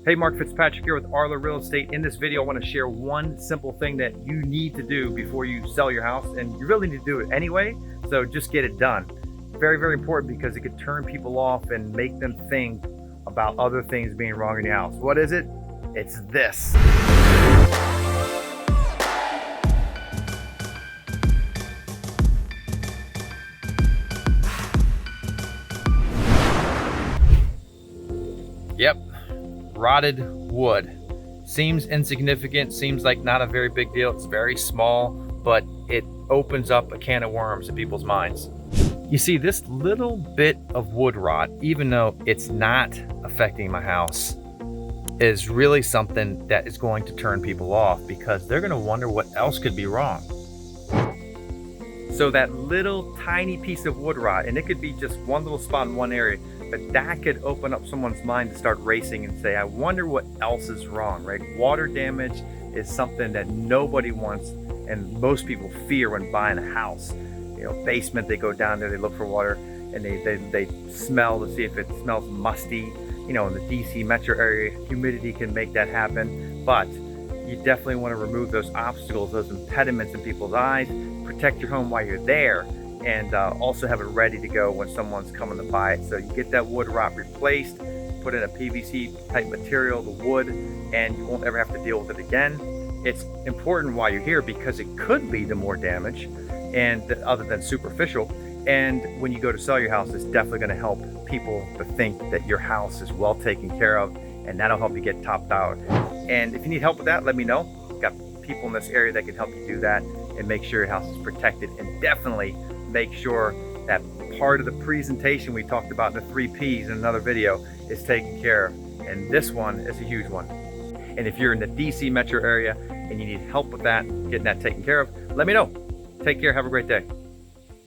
Hey, Mark Fitzpatrick here with Arla Real Estate. In this video, I want to share one simple thing that you need to do before you sell your house, and you really need to do it anyway, so just get it done. Very, very important because it could turn people off and make them think about other things being wrong in your house. What is it? It's this. Yep. Rotted wood. Seems insignificant, seems like not a very big deal. It's very small, but it opens up a can of worms in people's minds. You see, this little bit of wood rot, even though it's not affecting my house, is really something that is going to turn people off because they're going to wonder what else could be wrong. So that little tiny piece of wood rot, and it could be just one little spot in one area, but that could open up someone's mind to start racing and say, I wonder what else is wrong, right? Water damage is something that nobody wants and most people fear when buying a house. You know, basement, they go down there, they look for water, and they smell to see if it smells musty. You know, in the DC metro area, humidity can make that happen, but you definitely want to remove those obstacles, those impediments in people's eyes, protect your home while you're there, and also have it ready to go when someone's coming to buy it. So you get that wood rot replaced, put in a PVC type material, the wood, and you won't ever have to deal with it again. It's important while you're here because it could lead to more damage, and other than superficial. And when you go to sell your house, it's definitely going to help people to think that your house is well taken care of, and that'll help you get topped out. And if you need help with that, let me know. I've got people in this area that can help you do that and make sure your house is protected, and definitely make sure that part of the presentation we talked about in the 3 Ps in another video is taken care of. And this one is a huge one. And if you're in the DC metro area and you need help with that, getting that taken care of, let me know. Take care. Have a great day.